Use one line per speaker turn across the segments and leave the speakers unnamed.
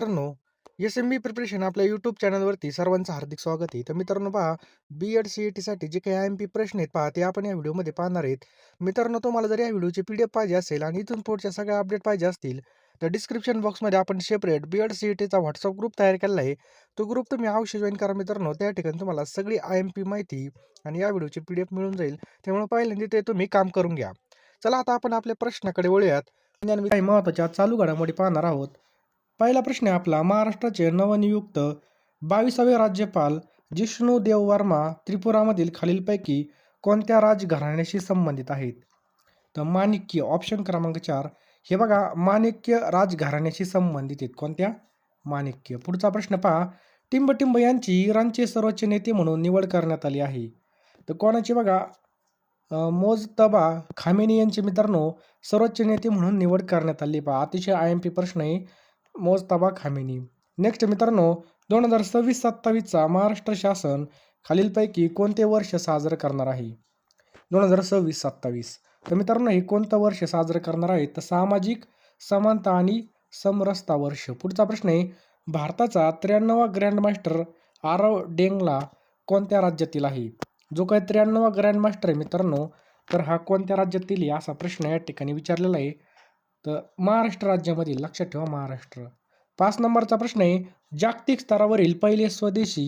मित्रांनो, एस-एम-बी प्रिपरेशन आपल्या यूट्यूब चॅनलवरती सर्वांचं हार्दिक स्वागत आहे. तर मित्रांनो पहा, बी-एड सी-ई-टीसाठी जे काही आय-एम-पी प्रश्न आहेत पहा, ते आपण या व्हिडिओमध्ये पाहणार आहेत. मित्रांनो, तुम्हाला जर या व्हिडिओची पी-डी-एफ पाहिजे असेल आणि इथून पुढच्या सगळ्या अपडेट पाहिजे असतील, तर डिस्क्रिप्शन बॉक्समध्ये आपण सेपरेट बी-एड सी-ई-टीचा व्हॉट्सअप ग्रुप तयार केलेला आहे. तो ग्रुप तुम्ही अवश्य जॉइन करा मित्रांनो. त्या ठिकाणी तुम्हाला सगळी आय-एम-पी माहिती आणि या व्हिडिओची पी-डी-एफ मिळून जाईल. त्यामुळे पहिल्यांदा ते तुम्ही काम करून घ्या. चला आता आपण आपल्या प्रश्नाकडे वळूयात. काही महत्त्वाच्या चालू घडामोडी पाहणार आहोत. पहिला प्रश्न आहे आपला, महाराष्ट्राचे नवनियुक्त 22वे राज्यपाल जिष्णू देव वर्मा त्रिपुरामधील खालीलपैकी कोणत्या राजघराण्याशी संबंधित आहेत? तर माणिक्य ऑप्शन क्रमांक 4. हे बघा, माणिक्य राजघराण्याशी संबंधित आहेत. कोणत्या? माणिक्य. पुढचा प्रश्न पहा, टिंबटिंब यांची इराणचे सर्वोच्च नेते म्हणून निवड करण्यात आली आहे. तर कोणाची बघा, मोजतबा खामेनी यांची मित्रांनो सर्वोच्च नेते म्हणून निवड करण्यात आली. पहा, अतिशय आय-एम-पी प्रश्न आहे. Mojtaba Khamenei. नेक्स्ट मित्रांनो, 2026-27चा महाराष्ट्र शासन खालीलपैकी कोणते वर्ष साजरं करणार आहे? 2026-27. तर मित्रांनो, हे कोणतं वर्ष साजरं करणार आहे? तर सामाजिक समानता आणि समरसता वर्ष. पुढचा प्रश्न आहे, भारताचा 93वा ग्रँडमास्टर आरव डेंगला कोणत्या राज्यातील आहे? जो काही 93वा ग्रँडमास्टर आहे मित्रांनो, तर हा कोणत्या राज्यातील आहे असा प्रश्न या ठिकाणी विचारलेला आहे. तर महाराष्ट्र राज्यामधील, लक्षात ठेवा महाराष्ट्र. 5 नंबरचा प्रश्न आहे, जागतिक स्तरावरील पहिले स्वदेशी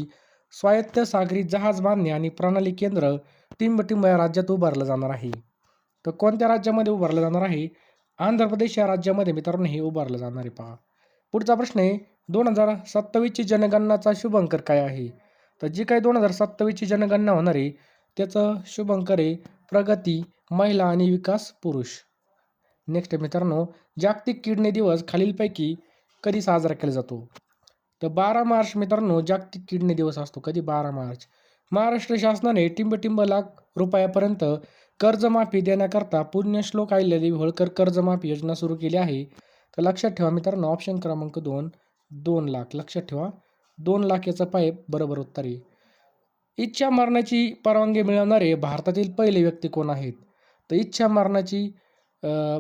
स्वायत्त सागरी जहाज बांधणी आणि प्रणाली केंद्र टिंबटिंब या राज्यात उभारलं जाणार आहे. तर कोणत्या राज्यामध्ये उभारलं जाणार आहे? आंध्र प्रदेश या राज्यामध्ये मित्रांनो हे उभारलं जाणार आहे. पहा, पुढचा प्रश्न आहे, 2027ची जनगणनाचा शुभंकर काय आहे? तर जी काही 2027ची जनगणना होणार आहे त्याचं शुभंकर आहे प्रगती, महिला आणि विकास पुरुष. नेक्स्ट मित्रांनो, जागतिक किडनी दिवस खालीलपैकी कधी साजरा केला जातो? तर 12 मार्च मित्रांनो जागतिक किडनी दिवस असतो. कधी? 12 मार्च. महाराष्ट्र शासनाने टिंबटिंब लाख रुपयापर्यंत कर्जमाफी देण्याकरता पुण्यश्लोक अहिल्यादेवी होळकर कर्जमाफी योजना सुरू केली आहे. तर लक्षात ठेवा मित्रांनो, ऑप्शन क्रमांक 2, 2 लाख. लक्षात ठेवा, 2 लाख याचं बरोबर उत्तर आहे. इच्छा मरणाची परवानगी मिळवणारे भारतातील पहिले व्यक्ती कोण आहेत? तर इच्छा मरणाची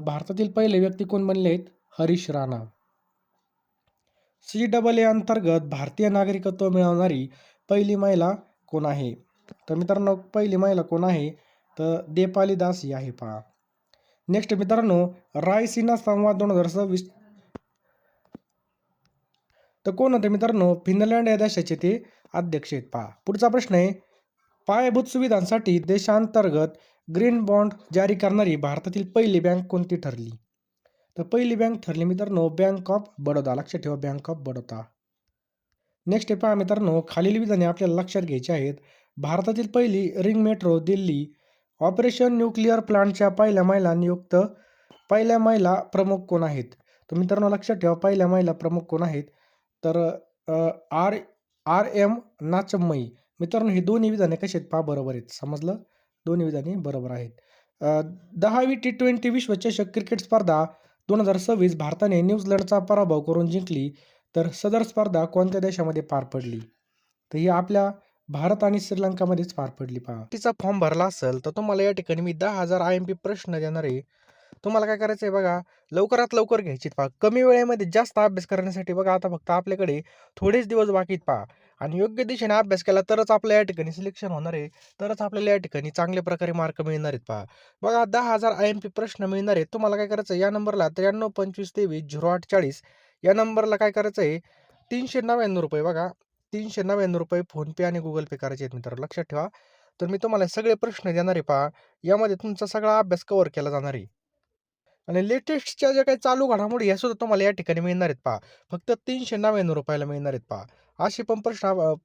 भारतातील पहिले व्यक्ती कोण बनले आहेत? हरीश राणा. CAA अंतर्गत भारतीय नागरिकत्व मिळवणारी पहिली महिला कोण आहे? तर मित्रांनो, पहिली महिला कोण आहे? तर देपाली दास ही आहे. पहा, नेक्स्ट मित्रांनो, रायसीना संवाद 2026 तर कोण होते मित्रांनो? फिनलँड या देशाचे ते अध्यक्ष आहेत. पहा, पुढचा प्रश्न आहे, पायाभूत सुविधांसाठी देशांतर्गत ग्रीन बॉन्ड जारी करणारी भारतातील पहिली बँक कोणती ठरली? तर पहिली बँक ठरली मित्रांनो बँक ऑफ बडोदा. लक्षात ठेवा, बँक ऑफ बडोदा. नेक्स्ट पहा मित्रांनो, खालील विधाने आपल्याला लक्षात घ्यायची आहेत. भारतातील पहिली ring metro Delhi. Operation nuclear प्लांटच्या पहिल्या महिला प्रमुख कोण आहेत? तर मित्रांनो लक्षात ठेवा, पहिल्या महिला प्रमुख कोण आहेत? तर आर आर एम नाचम्मई. मित्रांनो, हे दोन्ही विधाने कशी आहेत? पहा, बरोबर आहेत. समजलं? दोन्ही विधाने बरोबर आहेत. 10वी T20 विश्वचषक क्रिकेट स्पर्धा 2026 भारताने न्यूझीलंडचा पराभव करून जिंकली. तर सदर स्पर्धा कोणत्या देशामध्ये पार पडली? तर ही आपल्या भारत आणि श्रीलंकामध्येच पार पडली. पहा, तिचा फॉर्म भरला असेल तर तुम्हाला या ठिकाणी मी 10,000 IMP प्रश्न देणार आहे. तुम्हाला काय करायचं आहे बघा, लवकरात लवकर घ्यायची. पहा, कमी वेळेमध्ये जास्त अभ्यास करण्यासाठी बघा, आता फक्त आपल्याकडे थोडेच दिवस बाकी आहेत. पहा, आणि योग्य दिशेने अभ्यास केला तरच आपल्या या ठिकाणी सिलेक्शन होणार आहे. तरच आपल्याला या ठिकाणी चांगल्या प्रकारे मार्क मिळणार आहेत. पहा बघा, 10,000 IMP प्रश्न मिळणार आहेत. तुम्हाला काय करायचं, या नंबरला 9325230840 या नंबरला काय करायचं आहे, 399 रुपये. बघा, 399 रुपये फोनपे आणि गुगल पे करायचे आहेत मित्रांनो, लक्षात ठेवा. तर मी तुम्हाला सगळे प्रश्न देणार आहे. पहा, यामध्ये तुमचा सगळा अभ्यास कव्हर केला जाणार आहे. आणि लेटेस्टच्या ज्या काही चालू घडामोडी ह्या सुद्धा तुम्हाला या ठिकाणी मिळणार आहेत. पहा, फक्त 399 रुपयाला मिळणार आहेत. पहा, असे पण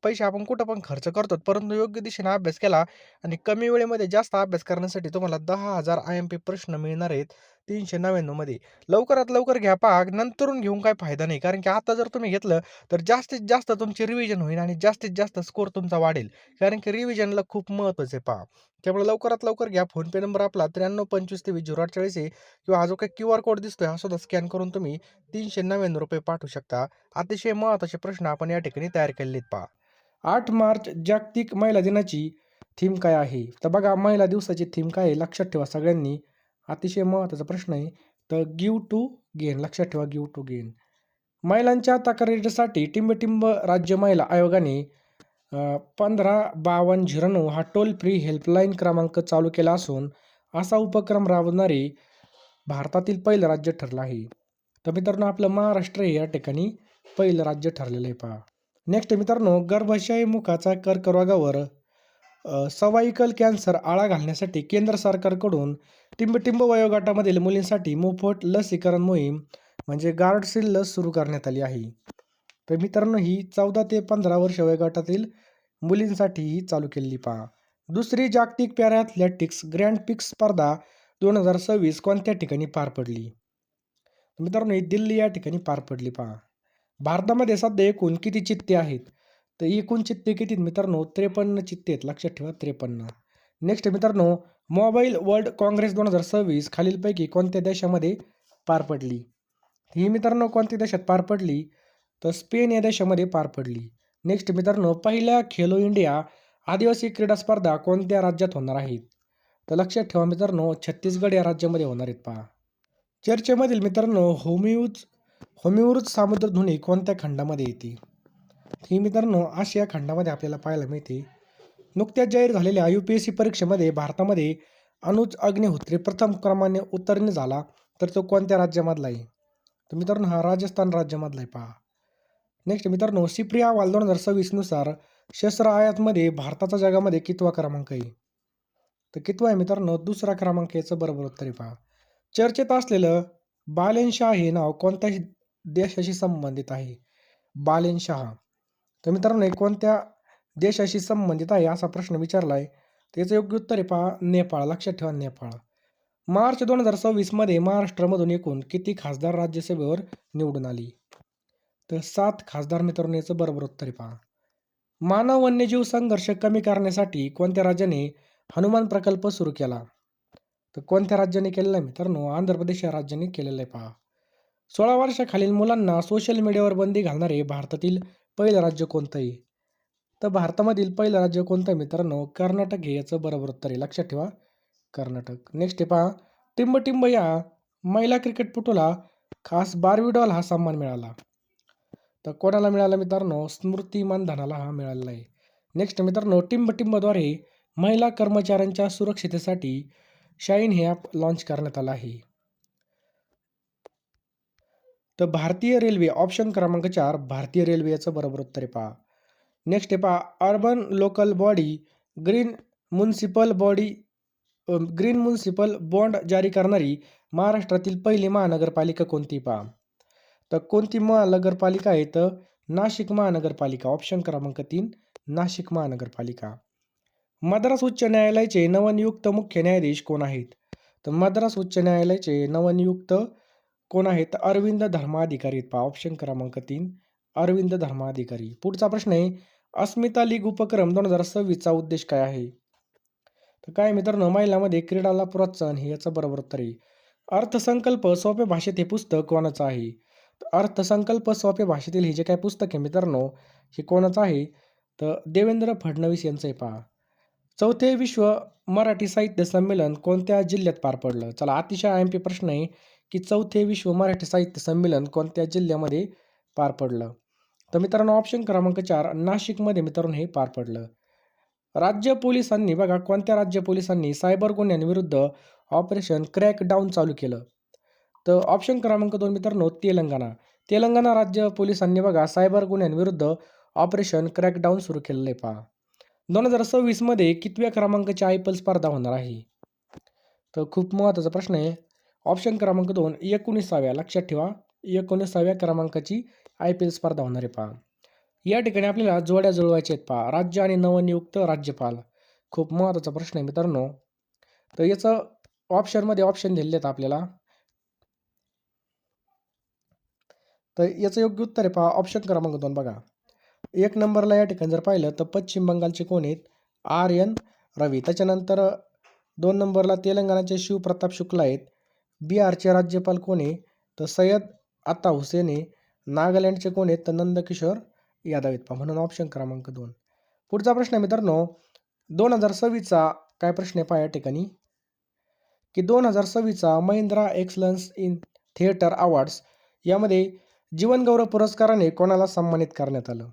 पैसे आपण कुठं पण खर्च करतो, परंतु योग्य दिशेने अभ्यास केला आणि कमी वेळेमध्ये जास्त अभ्यास करण्यासाठी तुम्हाला 10,000 IMP प्रश्न मिळणार आहेत 399 मध्ये. लवकरात लवकर घ्या. पहा, नंतरून घेऊन काय फायदा नाही, कारण की आता जर तुम्ही घेतलं तर जास्तीत जास्त तुमची रिव्हिजन होईल आणि जास्तीत जास्त स्कोर तुमचा वाढेल, कारण की रिव्हिजनला खूप महत्त्वाचं आहे. पहा, त्यामुळे लवकरात लवकर घ्या. फोनपे नंबर आपला 9325230840 आहे, किंवा हा जो काही QR कोड दिसतोय हा सुद्धा स्कॅन करून तुम्ही 399 रुपये पाठवू शकता. अतिशय महत्त्वाचे प्रश्न आपण या ठिकाणी तयार केलेले आहेत. पहा, 8 मार्च जागतिक महिला दिनाची थीम काय आहे? तर बघा, महिला दिवसाची थीम काय आहे लक्षात ठेवा सगळ्यांनी. अतिशय महत्त्वाचा प्रश्न आहे. तर गिव्ह टू गेन. लक्षात ठेवा, गिव्ह टू गेन. महिलांच्या तक्रारीसाठी टिंबटिंब राज्य महिला आयोगाने 155209 हा टोल फ्री हेल्पलाईन क्रमांक चालू केला असून असा उपक्रम राबवणारे भारतातील पहिलं राज्य ठरलं आहे. तर मित्रांनो आपलं महाराष्ट्र हे या ठिकाणी पहिलं राज्य ठरलेलं आहे पहा. नेक्स्ट मित्रांनो, गर्भाशय मुखाचा कर्करोगावर सर्व्हायकल कॅन्सर आळा घालण्यासाठी केंद्र सरकारकडून टिंबटिंब वयोगटामधील मुलींसाठी मोफत लसीकरण मोहीम म्हणजे गार्डशील लस सुरू करण्यात आली आहे. तर मित्रांनो ही 14 ते 15 वर्ष वयोगटातील मुलींसाठी ही चालू केलेली पहा. दुसरी जागतिक पॅरा ॲथलेटिक्स ग्रँड पिक्स स्पर्धा 2026 कोणत्या ठिकाणी पार पडली? मित्रांनो ही दिल्ली या ठिकाणी पार पडली पहा. भारतामध्ये सध्या एकूण किती चित्ते आहेत? तर एकूण चित्ते किती मित्रांनो? 53 चित्ते आहेत. लक्षात ठेवा 53. नेक्स्ट मित्रांनो, मोबाईल वर्ल्ड काँग्रेस 2026 खालीलपैकी कोणत्या देशामध्ये पार पडली? ही मित्रांनो कोणत्या देशात पार पडली? तर स्पेन या देशामध्ये पार पडली. नेक्स्ट मित्रांनो, पहिल्या खेलो इंडिया आदिवासी क्रीडा स्पर्धा कोणत्या राज्यात होणार आहेत? तर लक्षात ठेवा मित्रांनो छत्तीसगड या राज्यामध्ये होणार आहेत पहा. चर्चेमधील मित्रांनो होमिवृज सामुद्रधुनी कोणत्या खंडामध्ये येते? ही मित्रांनो आशिया खंडामध्ये आपल्याला पाहायला मिळते. नुकत्याच जाहीर झालेल्या UPSC परीक्षेमध्ये भारतामध्ये अनुज अग्निहोत्री प्रथम क्रमाने उत्तीर्ण झाला, तर तो कोणत्या राज्यामधला आहे? तर मित्रांनो हा राजस्थान राज्यामधला आहे पहा. नेक्स्ट मित्रांनो, सिप्री अहवाल 2026 नुसार शस्त्र आयातमध्ये भारताचा जगामध्ये कितवा क्रमांक आहे? तर कितवा आहे मित्रांनो? दुसरा क्रमांक याचं बरोबर उत्तर आहे पहा. चर्चेत असलेलं बालेनशाह हे नाव कोणत्या देशाशी संबंधित आहे? बालेनशाह. तर मित्रांनो हे कोणत्या देशाशी संबंधित आहे असा प्रश्न विचारला आहे. त्याचं योग्य उत्तर आहे पहा नेपाळ. लक्षात ठेवा नेपाळ. मार्च 2026 मध्ये महाराष्ट्रामधून एकूण किती खासदार राज्यसभेवर निवडून आली? तर 7 खासदार मित्रांनो याचं बरोबर उत्तर आहे पहा. मानव वन्यजीव संघर्ष कमी करण्यासाठी कोणत्या राज्याने हनुमान प्रकल्प सुरू केला? तर कोणत्या राज्याने केलेला आहे मित्रांनो? आंध्र प्रदेश या राज्याने केलेला आहे पहा. 16 वर्षाखालील मुलांना सोशल मीडियावर बंदी घालणारे भारतातील पहिलं राज्य कोणतं आहे? तर भारतामधील पहिलं राज्य कोणतं आहे मित्रांनो? कर्नाटक हे याचं बरोबर उत्तर आहे. लक्षात ठेवा कर्नाटक. नेक्स्ट आहे पहा, टिंबटिंब या महिला क्रिकेटपटूला खास बार्बी डॉल हा सन्मान मिळाला. तर कोणाला मिळाला मित्रांनो? स्मृती मानधनाला हा मिळालेला आहे. नेक्स्ट मित्रांनो, टिंबटिंबद्वारे महिला कर्मचाऱ्यांच्या सुरक्षितेसाठी शाईन हे ॲप लॉन्च करण्यात आलं आहे. तर भारतीय रेल्वे ऑप्शन क्रमांक 4 भारतीय रेल्वे याचं बरोबर उत्तर आहे पहा. नेक्स्ट आहे पहा, urban local body green municipal bond जारी करणारी महाराष्ट्रातील पहिली महानगरपालिका कोणती पहा? तर कोणती महानगरपालिका आहे? तर नाशिक महानगरपालिका. ऑप्शन क्रमांक 3 नाशिक महानगरपालिका. मद्रास उच्च न्यायालयाचे नवनियुक्त मुख्य न्यायाधीश कोण आहेत? तर मद्रास उच्च न्यायालयाचे नवनियुक्त कोण आहेत? अरविंद धर्माधिकारी पहा. ऑप्शन क्रमांक 3 अरविंद धर्माधिकारी. पुढचा प्रश्न आहे, अस्मिता लीग उपक्रम 2026 चा उद्देश काय आहे? तर काय मित्रांनो, महिलांमध्ये क्रीडाला प्रोत्साहन हे याचं बरोबर उत्तर आहे. अर्थसंकल्प सोप्या भाषेत हे पुस्तक कोणाचं आहे? अर्थसंकल्प सोप्या भाषेतील हे जे काय पुस्तक आहे मित्रांनो हे कोणाचं आहे? तर देवेंद्र फडणवीस यांचं आहे पहा. चौथे विश्व मराठी साहित्य संमेलन कोणत्या जिल्ह्यात पार पडलं? चला अतिशय IMP प्रश्न आहे की चौथे विश्व मराठी साहित्य संमेलन कोणत्या जिल्ह्यामध्ये पार पडलं? तर मित्रांनो ऑप्शन क्रमांक 4 नाशिकमध्ये मित्रांनो हे पार पडलं. राज्य पोलिसांनी बघा कोणत्या राज्य पोलिसांनी सायबर गुन्ह्यांविरुद्ध ऑपरेशन क्रॅकडाऊन चालू केलं? तर ऑप्शन क्रमांक 2 मित्रांनो तेलंगणा. तेलंगणा राज्य पोलिसांनी बघा सायबर गुन्ह्यांविरुद्ध ऑपरेशन क्रॅकडाऊन सुरू केलेलं आहे पहा. 2026 मध्ये कितव्या क्रमांकाची IPL स्पर्धा होणार आहे? तर खूप महत्त्वाचा प्रश्न आहे. ऑप्शन क्रमांक 2 19व्या. लक्षात ठेवा 19व्या क्रमांकाची IPL स्पर्धा होणार आहे पहा. या ठिकाणी आपल्याला जोड्या जुळवायच्या आहेत पहा. राज्य आणि नवनियुक्त राज्यपाल. खूप महत्त्वाचा प्रश्न आहे मित्रांनो. तर याचं ऑप्शनमध्ये ऑप्शन दिलेले आहेत आपल्याला. तर याचं योग्य उत्तर आहे पहा ऑप्शन क्रमांक 2 बघा. 1 नंबरला या ठिकाणी जर पाहिलं तर पश्चिम बंगालचे कोण आहेत? RN रवी. त्याच्यानंतर 2 नंबरला तेलंगणाचे शिवप्रताप शुक्ला आहेत. बिहारचे राज्यपाल कोण आहे? तर सय्यद अत्ता हुसेन आहे. नागालँडचे कोण आहेत? तर नंदकिशोर यादव आहेत पहा. म्हणून ऑप्शन क्रमांक 2. पुढचा प्रश्न आहे मित्रांनो 2026चा काय प्रश्न आहे पहा या ठिकाणी की 2026चा Mahindra excellence in theatre awards यामध्ये जीवनगौरव पुरस्काराने कोणाला सन्मानित करण्यात आलं?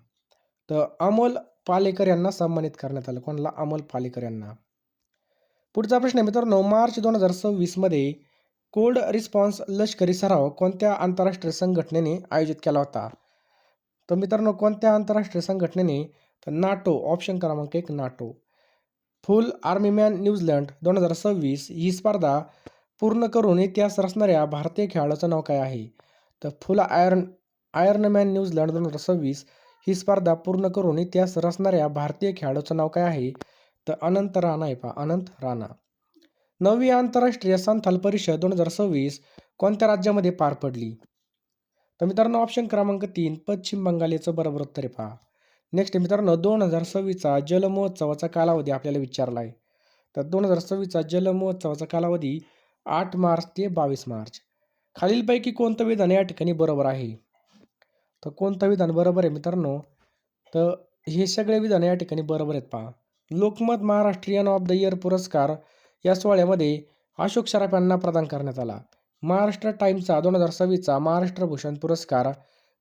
तर अमोल पालेकर यांना सन्मानित करण्यात आलं. कोणाला? अमोल पालेकर यांना. पुढचा प्रश्न आहे मित्रांनो, मार्च 2026 मध्ये कोल्ड रिस्पॉन्स लष्करी सराव कोणत्या आंतरराष्ट्रीय संघटनेने आयोजित केला होता? तर मित्रांनो, कोणत्या आंतरराष्ट्रीय संघटनेने? तर नाटो. ऑप्शन क्रमांक 1 नाटो. फुल आर्मी मॅन न्यूझीलंड 2026 ही स्पर्धा पूर्ण करून इतिहास रचणाऱ्या भारतीय खेळाडूचं नाव काय आहे? तर फुल आयर्नमॅन न्यूझीलंड 2026 ही स्पर्धा पूर्ण करून इतिहास रचणाऱ्या भारतीय खेळाडूचं नाव काय आहे? तर अनंत राणा आहे पहा, अनंत राणा. 9वी आंतरराष्ट्रीय संथाल परिषद 2026 कोणत्या राज्यामध्ये पार पडली? तर मित्रांनो, ऑप्शन क्रमांक 3 पश्चिम बंगाल याचं बरोबर उत्तर आहे पहा. नेक्स्ट मित्रांनो, 2026चा जल महोत्सवाचा कालावधी आपल्याला विचारला आहे. तर 2026चा जल महोत्सवाचा कालावधी 8 मार्च ते 22 मार्च. खालीलपैकी कोणतं विधान या ठिकाणी बरोबर आहे? तर कोणतं विधान बरोबर आहे मित्रांनो? तर हे सगळे विधान या ठिकाणी बरोबर आहेत पहा. Lokmat Maharashtrian of the year पुरस्कार या सोहळ्यामध्ये अशोक सराफ यांना प्रदान करण्यात आला. महाराष्ट्र टाइम्सचा 2026चा महाराष्ट्र भूषण पुरस्कार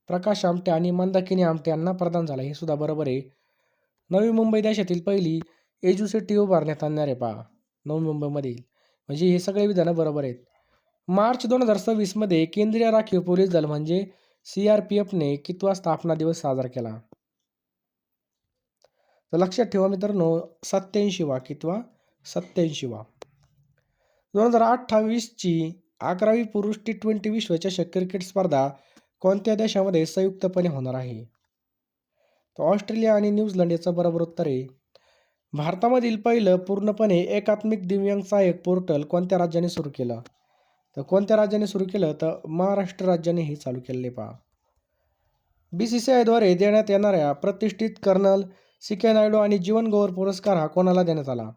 प्रकाश आमटे आणि मंदाकिनी आमटे यांना प्रदान झाला. हे सुद्धा बरोबर आहे. नवी मुंबई देशातील पहिली एज्युसिटी उभारण्यात आणणार आहे पहा, नवी मुंबईमधील. म्हणजे हे सगळे विधानं बरोबर आहेत. मार्च 2026 मध्ये केंद्रीय राखीव पोलीस दल म्हणजे CRPFने कितवा स्थापना दिवस साजरा केला? तर लक्षात ठेवा मित्रांनो, 87वा. कितवा? 87वा. 2028ची 11वी पुरुष T20 विश्वचषक क्रिकेट स्पर्धा कोणत्या देशामध्ये संयुक्तपणे होणार आहे? तर ऑस्ट्रेलिया आणि न्यूझीलंड याचं बरोबर उत्तर आहे. भारतामधील पहिलं पूर्णपणे एकात्मिक दिव्यांग सहाय्यक पोर्टल कोणत्या राज्याने सुरू केलं? तर कोणत्या राज्याने सुरू केलं? तर महाराष्ट्र राज्याने हे चालू केले पहा. BCCIद्वारे देण्यात येणाऱ्या प्रतिष्ठित कर्नल CK नायडू आणि जीवन गौरव पुरस्कार हा कोणाला देण्यात आला?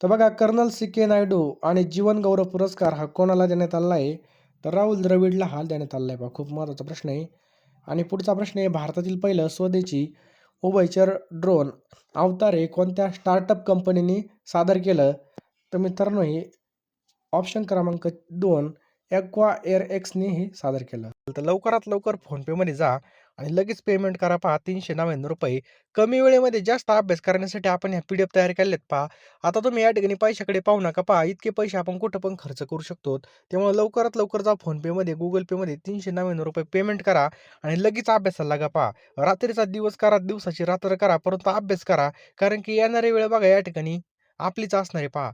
तर बघा, कर्नल CK नायडू आणि जीवन गौरव पुरस्कार हा कोणाला देण्यात आला आहे? तर राहुल द्रविडला हा देण्यात आला आहे पहा. खूप महत्त्वाचा प्रश्न आहे. आणि पुढचा प्रश्न आहे, भारतातील पहिलं स्वदेशी उभयचर ड्रोन अवतारे कोणत्या स्टार्टअप कंपनीने सादर केलं? तर मित्रांनो, हे ऑप्शन क्रमांक 2 ॲक्वा एअर एक्सने हे सादर केलं. तर लवकरात लवकर फोनपेमध्ये जा आणि लगेच पेमेंट करा पहा, ₹399. कमी वेळेमध्ये जास्त अभ्यास करण्यासाठी आपण ह्या PDF तयार केल्यात पहा. आता तुम्ही या ठिकाणी पैशाकडे पाहू नका पहा, इतके पैसे आपण कुठं पण खर्च करू शकतो. त्यामुळे लवकरात लवकर जा फोनपेमध्ये, Google पेमध्ये ₹399 पेमेंट करा आणि लगेच अभ्यासाला लागा पहा. रात्रीचा दिवस करा, दिवसाची रात्र करा, परंतु अभ्यास करा. कारण की येणारी वेळ बघा या ठिकाणी आपलीच असणार आहे पहा.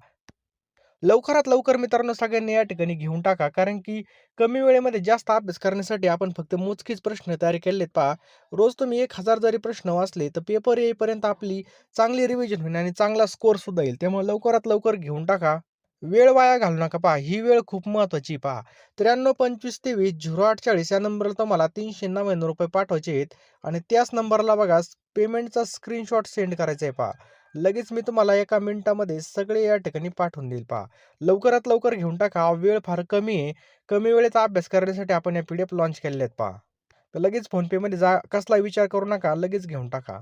लवकरात लवकर मित्रांनो सगळ्यांनी या ठिकाणी घेऊन टाका. कारण की कमी वेळेमध्ये जास्त अभ्यास करण्यासाठी आपण फक्त मोजकेच प्रश्न तयार केलेत पहा. रोज तुम्ही 1000 जरी प्रश्न वाचले तर पेपर येईपर्यंत आपली चांगली रिव्हिजन होईल आणि चांगला स्कोर सुद्धा येईल. त्यामुळे लवकरात लवकर घेऊन टाका. वेळ वाया घालू नका पहा. ही वेळ खूप महत्त्वाची पहा. 9325230840 या नंबरला तुम्हाला ₹399 पाठवायचे आहेत आणि त्याच नंबरला बघा पेमेंटचा स्क्रीनशॉट सेंड करायचा आहे पहा. लगेच मी तुम्हाला एका मिनिटामध्ये सगळे या ठिकाणी पाठवून देईल पहा. लवकरात लवकर घेऊन टाका. वेळ फार कमी आहे. कमी वेळेचा अभ्यास करण्यासाठी आपण या PDF लॉन्च केलेल्या आहेत पहा. तर लगेच फोनपेमध्ये जा. कसला विचार करू नका. लगेच घेऊन टाका.